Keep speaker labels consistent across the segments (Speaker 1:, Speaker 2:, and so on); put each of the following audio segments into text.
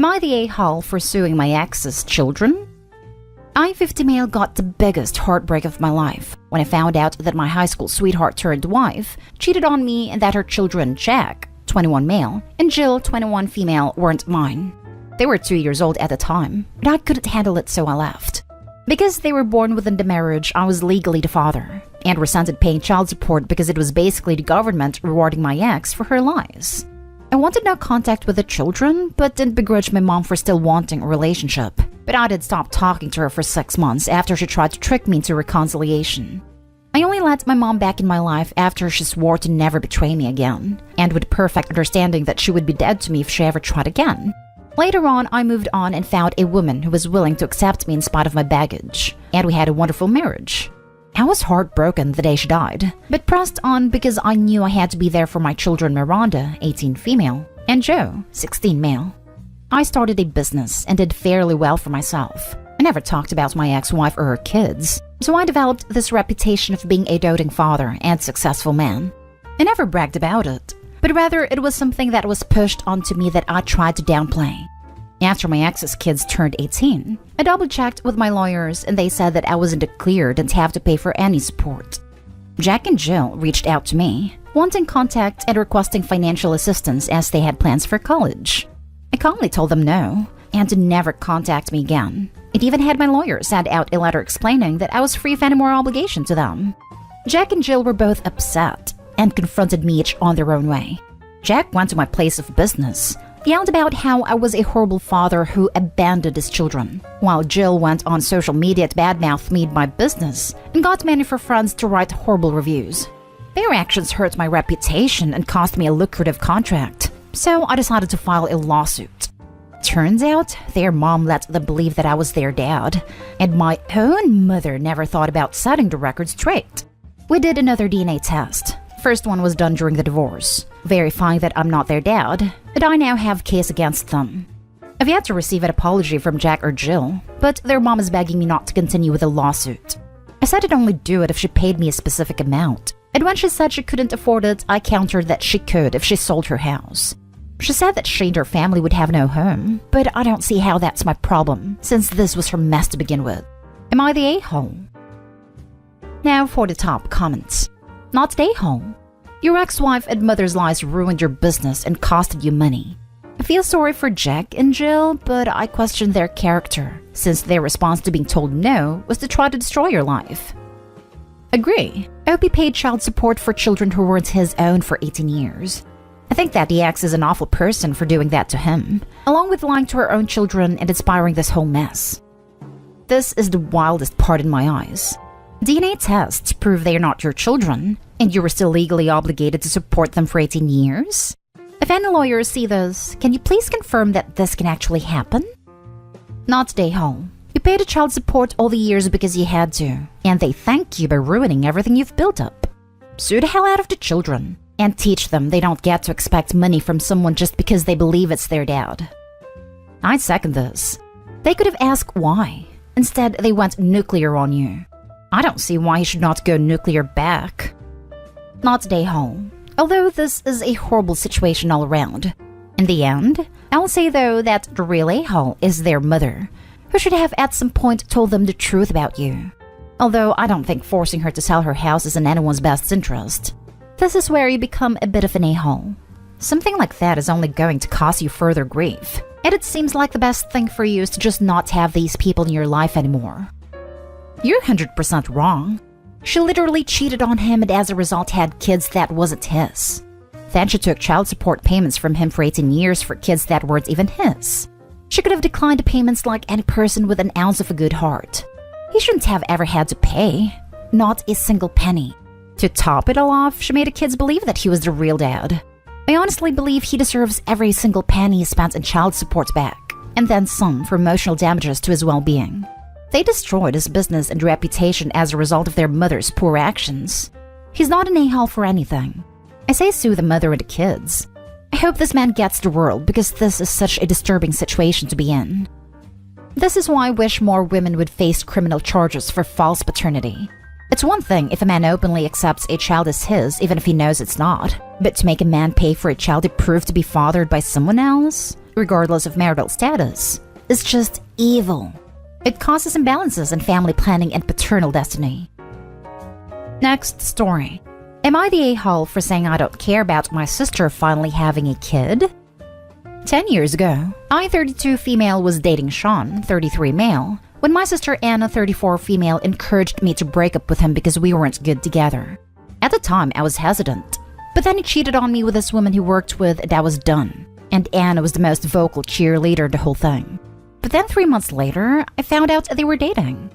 Speaker 1: Am I the a-hole for suing my ex's children? I, 50 male, got the biggest heartbreak of my life when I found out that my high school sweetheart turned wife cheated on me and that her children, Jack, 21 male, and Jill, 21 female, weren't mine. They were 2 years old at the time, but I couldn't handle it, so I left. Because they were born within the marriage, I was legally the father, and resented paying child support because it was basically the government rewarding my ex for her lies. I wanted no contact with the children, but didn't begrudge my mom for still wanting a relationship. But I did stop talking to her for 6 months after she tried to trick me into reconciliation. I only let my mom back in my life after she swore to never betray me again, and with perfect understanding that she would be dead to me if she ever tried again. Later on, I moved on and found a woman who was willing to accept me in spite of my baggage, and we had a wonderful marriage. I was heartbroken the day she died, but pressed on because I knew I had to be there for my children Miranda, 18 female, and Joe, 16 male. I started a business and did fairly well for myself. I never talked about my ex-wife or her kids, so I developed this reputation of being a doting father and successful man. I never bragged about it, but rather it was something that was pushed onto me that I tried to downplay. After my ex's kids turned 18, I double-checked with my lawyers and they said that I wasn't cleared and have to pay for any support. Jack and Jill reached out to me, wanting contact and requesting financial assistance as they had plans for college. I calmly told them no, and to never contact me again. It even had my lawyer send out a letter explaining that I was free of any more obligation to them. Jack and Jill were both upset and confronted me each on their own way. Jack went to my place of business, yelled about how I was a horrible father who abandoned his children, while Jill went on social media to badmouth me and my business and got many of her friends to write horrible reviews. Their actions hurt my reputation and cost me a lucrative contract, so I decided to file a lawsuit. Turns out, their mom let them believe that I was their dad, and my own mother never thought about setting the record straight. We did another DNA test. First one was done during the divorce, verifying that I'm not their dad, but I now have a case against them. I've yet to receive an apology from Jack or Jill, but their mom is begging me not to continue with the lawsuit. I said I'd only do it if she paid me a specific amount, and when she said she couldn't afford it, I countered that she could if she sold her house. She said that she and her family would have no home, but I don't see how that's my problem, since this was her mess to begin with. Am I the a-hole? Now for the top comments. Not the a-hole. Your ex-wife and mother's lies ruined your business and costed you money. I feel sorry for Jack and Jill, but I question their character, since their response to being told no was to try to destroy your life. Agree. Opie paid child support for children who weren't his own for 18 years. I think that the ex is an awful person for doing that to him, along with lying to her own children and inspiring this whole mess. This is the wildest part in my eyes. DNA tests prove they are not your children, and you were still legally obligated to support them for 18 years? If any lawyers see this, can you please confirm that this can actually happen? Not the a-hole. You paid a child support all the years because you had to, and they thank you by ruining everything you've built up. Sue the hell out of the children, and teach them they don't get to expect money from someone just because they believe it's their dad. I second this. They could have asked why. Instead, they went nuclear on you. I don't see why he should not go nuclear back. Not the a-hole. Although this is a horrible situation all around. In the end, I'll say though that the real a-hole is their mother, who should have at some point told them the truth about you. Although I don't think forcing her to sell her house is in anyone's best interest. This is where you become a bit of an a-hole. Something like that is only going to cause you further grief, and it seems like the best thing for you is to just not have these people in your life anymore. You're 100% wrong. She literally cheated on him and as a result had kids that wasn't his. Then she took child support payments from him for 18 years for kids that weren't even his. She could have declined payments like any person with an ounce of a good heart. He shouldn't have ever had to pay. Not a single penny. To top it all off, she made the kids believe that he was the real dad. I honestly believe he deserves every single penny he spent in child support back, and then some for emotional damages to his well-being. They destroyed his business and reputation as a result of their mother's poor actions. He's not an a-hole for anything. I say sue the mother and the kids. I hope this man gets the world because this is such a disturbing situation to be in. This is why I wish more women would face criminal charges for false paternity. It's one thing if a man openly accepts a child as his even if he knows it's not, but to make a man pay for a child he proved to be fathered by someone else? regardless of marital status, is just evil. It causes imbalances in family planning and paternal destiny. Next story. Am I the a-hole for saying I don't care about my sister finally having a kid? 10 years ago, I, 32 female, was dating Sean, 33 male, when my sister Anna, 34 female, encouraged me to break up with him because we weren't good together. At the time, I was hesitant. But then he cheated on me with this woman he worked with and I was done. And Anna was the most vocal cheerleader of the whole thing. But then 3 months later, I found out they were dating.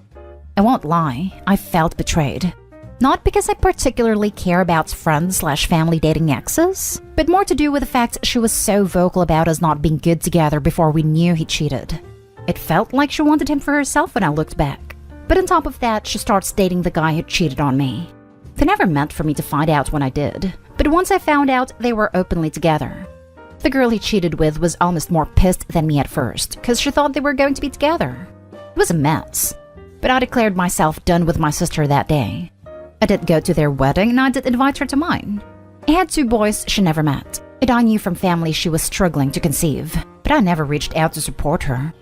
Speaker 1: I won't lie, I felt betrayed. Not because I particularly care about friends/family dating exes, but more to do with the fact she was so vocal about us not being good together before we knew he cheated. It felt like she wanted him for herself when I looked back. But on top of that, she starts dating the guy who cheated on me. They never meant for me to find out when I did, but once I found out, they were openly together. The girl he cheated with was almost more pissed than me at first, because she thought they were going to be together. It was a mess. But I declared myself done with my sister that day. I did go to their wedding and I did invite her to mine. I had 2 boys she never met, and I knew from family she was struggling to conceive, but I never reached out to support her.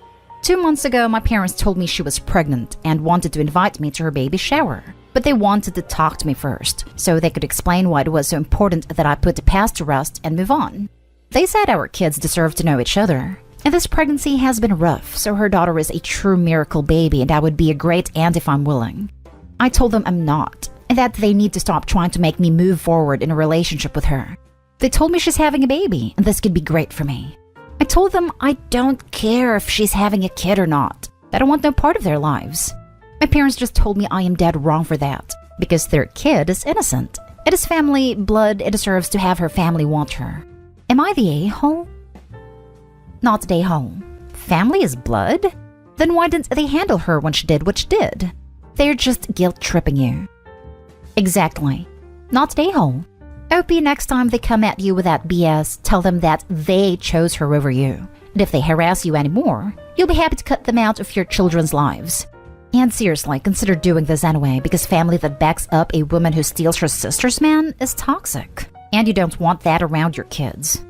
Speaker 1: 2 months ago, my parents told me she was pregnant and wanted to invite me to her baby shower. But they wanted to talk to me first, so they could explain why it was so important that I put the past to rest and move on. They said our kids deserve to know each other. And this pregnancy has been rough, so her daughter is a true miracle baby and I would be a great aunt if I'm willing. I told them I'm not, and that they need to stop trying to make me move forward in a relationship with her. They told me she's having a baby, and this could be great for me. I told them I don't care if she's having a kid or not. I don't want no part of their lives. My parents just told me I am dead wrong for that, because their kid is innocent. It is family blood, it deserves to have her family want her. Am I the a-hole? Not the a-hole. Family is blood? Then why didn't they handle her when she did what she did? They're just guilt-tripping you. Exactly. Not the a-hole. OP, next time they come at you with that BS, tell them that they chose her over you. And if they harass you anymore, you'll be happy to cut them out of your children's lives. And seriously, consider doing this anyway, because family that backs up a woman who steals her sister's man is toxic. And you don't want that around your kids.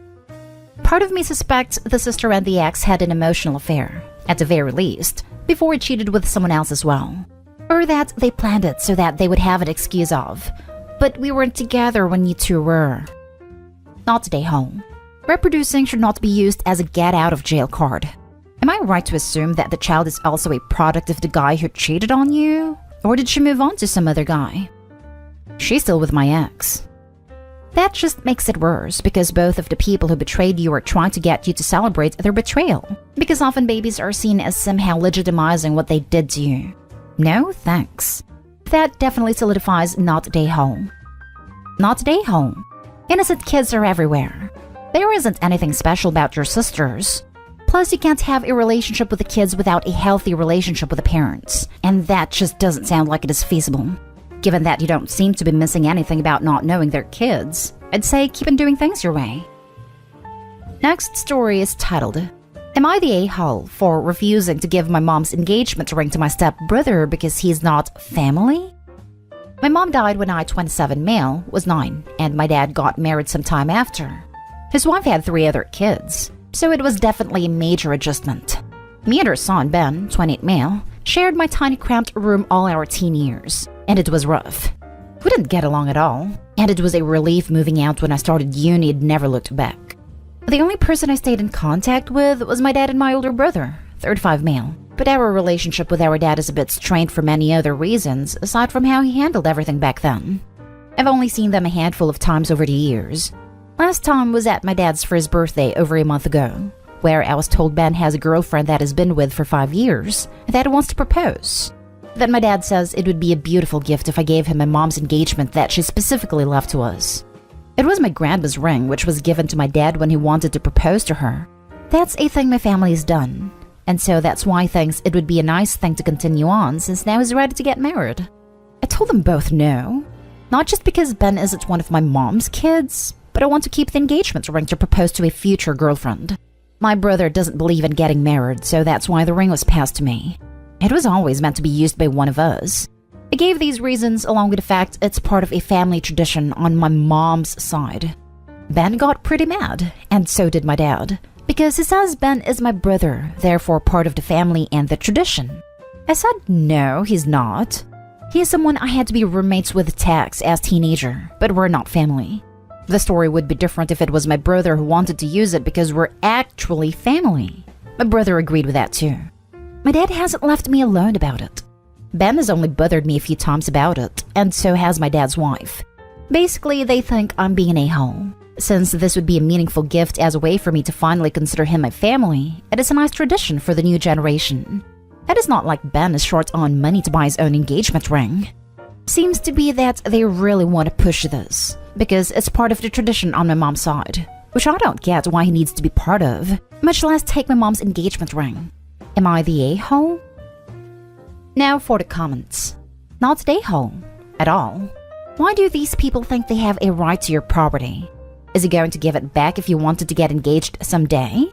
Speaker 1: Part of me suspects the sister and the ex had an emotional affair, at the very least, before he cheated with someone else as well. Or that they planned it so that they would have an excuse of, but we weren't together when you two were. Not today, home. Reproducing should not be used as a get-out-of-jail card. Am I right to assume that the child is also a product of the guy who cheated on you? Or did she move on to some other guy? She's still with my ex. That just makes it worse, because both of the people who betrayed you are trying to get you to celebrate their betrayal. Because often babies are seen as somehow legitimizing what they did to you. No, thanks. That definitely solidifies not day home. Not day home. Innocent kids are everywhere. There isn't anything special about your sisters. Plus, you can't have a relationship with the kids without a healthy relationship with the parents. And that just doesn't sound like it is feasible. Given that you don't seem to be missing anything about not knowing their kids, I'd say keep on doing things your way. Next story is titled, Am I the a-hole for refusing to give my mom's engagement ring to my stepbrother because he's not family? My mom died when I, 27 male, was 9, and my dad got married some time after. His wife had 3 other kids, so it was definitely a major adjustment. Me and her son, Ben, 28 male, shared my tiny cramped room all our teen years, and it was rough. We didn't get along at all, and it was a relief moving out when I started uni and never looked back. The only person I stayed in contact with was my dad and my older brother, 35 male, but our relationship with our dad is a bit strained for many other reasons aside from how he handled everything back then. I've only seen them a handful of times over the years. Last time was at my dad's for his birthday over a month ago, where I was told Ben has a girlfriend that has been with for 5 years and that he wants to propose. Then my dad says it would be a beautiful gift if I gave him my mom's engagement that she specifically left to us. It was my grandma's ring, which was given to my dad when he wanted to propose to her. That's a thing my family's done, and so that's why he thinks it would be a nice thing to continue on since now he's ready to get married. I told them both no, not just because Ben isn't one of my mom's kids, but I want to keep the engagement ring to propose to a future girlfriend. My brother doesn't believe in getting married, so that's why the ring was passed to me. It was always meant to be used by one of us. I gave these reasons along with the fact it's part of a family tradition on my mom's side. Ben got pretty mad, and so did my dad, because he says Ben is my brother, therefore part of the family and the tradition. I said no, he's not. He is someone I had to be roommates with Tex as teenager, but we're not family. The story would be different if it was my brother who wanted to use it because we're actually family. My brother agreed with that too. My dad hasn't left me alone about it. Ben has only bothered me a few times about it, and so has my dad's wife. Basically, they think I'm being an a-hole. Since this would be a meaningful gift as a way for me to finally consider him my family, it is a nice tradition for the new generation. It is not like Ben is short on money to buy his own engagement ring. Seems to be that they really want to push this, because it's part of the tradition on my mom's side, which I don't get why he needs to be part of, much less take my mom's engagement ring. Am I the a-hole? Now for the comments. Not the a-hole. At all. Why do these people think they have a right to your property? Is he going to give it back if you wanted to get engaged someday?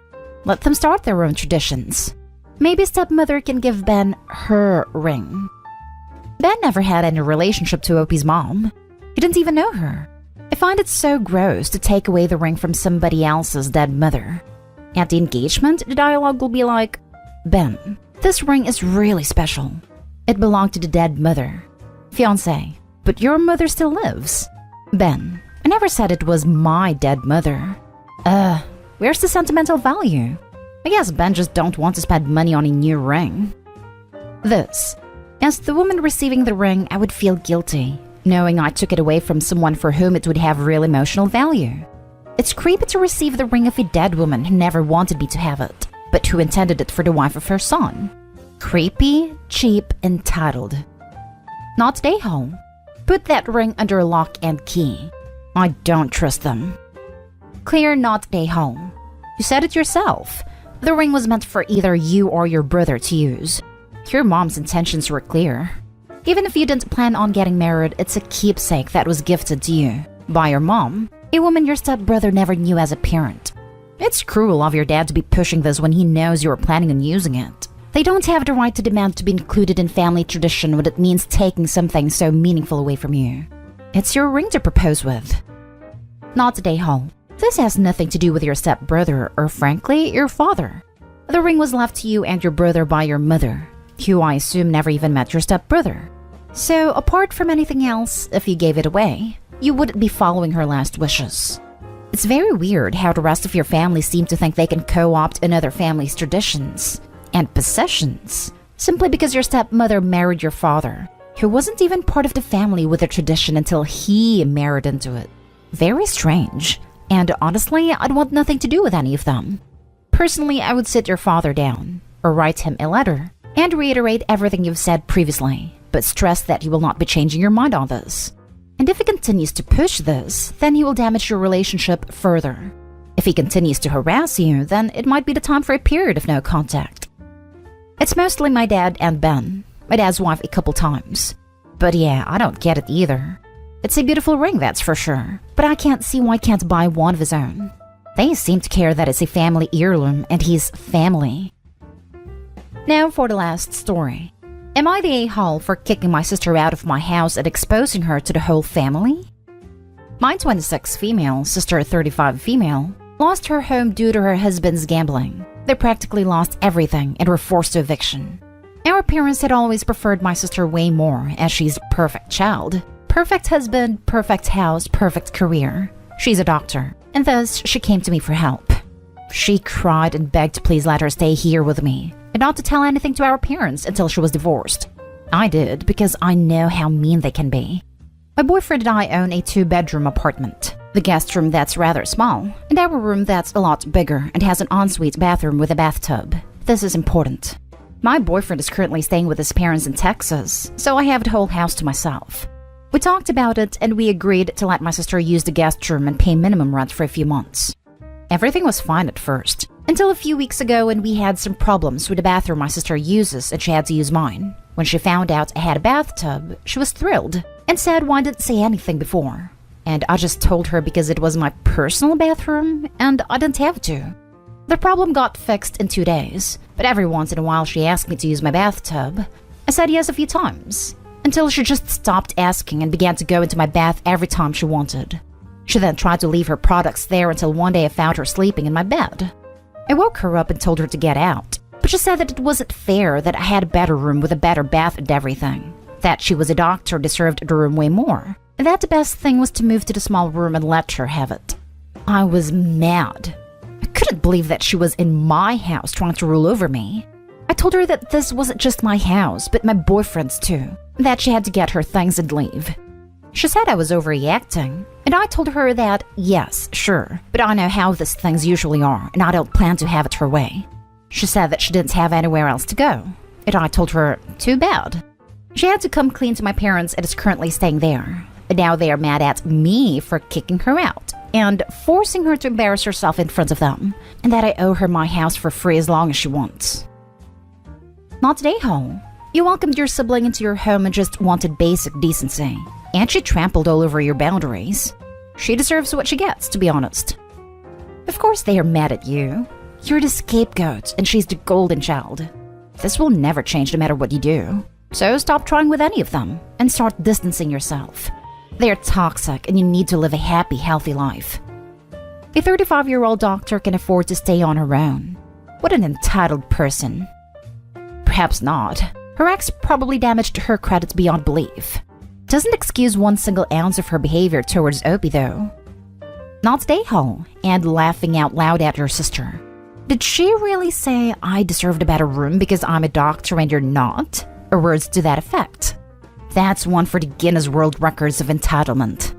Speaker 1: Let them start their own traditions. Maybe stepmother can give Ben her ring. Ben never had any relationship to Opie's mom. He didn't even know her. I find it so gross to take away the ring from somebody else's dead mother. At the engagement, the dialogue will be like, Ben, this ring is really special. It belonged to the dead mother. Fiancé, but your mother still lives. Ben, I never said it was my dead mother. Where's the sentimental value? I guess Ben just don't want to spend money on a new ring. This. As the woman receiving the ring, I would feel guilty, knowing I took it away from someone for whom it would have real emotional value. It's creepy to receive the ring of a dead woman who never wanted me to have it, but who intended it for the wife of her son. Creepy, cheap, entitled. Not stay home. Put that ring under lock and key. I don't trust them. Clear, not stay home. You said it yourself. The ring was meant for either you or your brother to use. Your mom's intentions were clear. Even if you didn't plan on getting married, it's a keepsake that was gifted to you by your mom, a woman your stepbrother never knew as a parent. It's cruel of your dad to be pushing this when he knows you were planning on using it. They don't have the right to demand to be included in family tradition when it means taking something so meaningful away from you. It's your ring to propose with. Not today, Hall. This has nothing to do with your stepbrother or, frankly, your father. The ring was left to you and your brother by your mother, who I assume never even met your stepbrother. So, apart from anything else, if you gave it away, you wouldn't be following her last wishes. It's very weird how the rest of your family seem to think they can co-opt another family's traditions and possessions simply because your stepmother married your father, who wasn't even part of the family with the tradition until he married into it. Very strange. And honestly, I'd want nothing to do with any of them. Personally, I would sit your father down, or write him a letter, and reiterate everything you've said previously, but stress that you will not be changing your mind on this. And if he continues to push this, then he will damage your relationship further. If he continues to harass you, then it might be the time for a period of no contact. It's mostly my dad and Ben, my dad's wife a couple times. But yeah, I don't get it either. It's a beautiful ring, that's for sure, but I can't see why he can't buy one of his own. They seem to care that it's a family heirloom and he's family. Now for the last story. Am I the a-hole for kicking my sister out of my house and exposing her to the whole family? My 26 female, sister 35 female, lost her home due to her husband's gambling. They practically lost everything and were forced to eviction. Our parents had always preferred my sister way more, as she's a perfect child. Perfect husband, perfect house, perfect career. She's a doctor, and thus she came to me for help. She cried and begged to please let her stay here with me, and not to tell anything to our parents until she was divorced. I did, because I know how mean they can be. My boyfriend and I own a 2-bedroom apartment. The guest room that's rather small, and our room that's a lot bigger and has an ensuite bathroom with a bathtub. This is important. My boyfriend is currently staying with his parents in Texas, so I have the whole house to myself. We talked about it and we agreed to let my sister use the guest room and pay minimum rent for a few months. Everything was fine at first, until a few weeks ago when we had some problems with the bathroom my sister uses and she had to use mine. When she found out I had a bathtub, she was thrilled and said why I didn't say anything before. And I just told her because it was my personal bathroom and I didn't have to. The problem got fixed in 2 days, but every once in a while she asked me to use my bathtub. I said yes a few times, until she just stopped asking and began to go into my bath every time she wanted. She then tried to leave her products there until one day I found her sleeping in my bed. I woke her up and told her to get out, but she said that it wasn't fair that I had a better room with a better bath and everything, that she was a doctor deserved the room way more, and that the best thing was to move to the small room and let her have it. I was mad. I couldn't believe that she was in my house trying to rule over me. I told her that this wasn't just my house, but my boyfriend's too, that she had to get her things and leave. She said I was overreacting, and I told her that, yes, sure, but I know how these things usually are, and I don't plan to have it her way. She said that she didn't have anywhere else to go, and I told her, too bad. She had to come clean to my parents and is currently staying there, and now they are mad at me for kicking her out and forcing her to embarrass herself in front of them, and that I owe her my house for free as long as she wants. Not today, Ho. You welcomed your sibling into your home and just wanted basic decency, and she trampled all over your boundaries. She deserves what she gets, to be honest. Of course they are mad at you. You're the scapegoat, and she's the golden child. This will never change no matter what you do. So stop trying with any of them, and start distancing yourself. They are toxic, and you need to live a happy, healthy life. A 35-year-old doctor can afford to stay on her own. What an entitled person. Perhaps not. Her ex probably damaged her credits beyond belief. Doesn't excuse one single ounce of her behavior towards Opie, though. Not today, Ho, and laughing out loud at your sister. Did she really say I deserved a better room because I'm a doctor and you're not? Or words to that effect? That's one for the Guinness World Records of entitlement.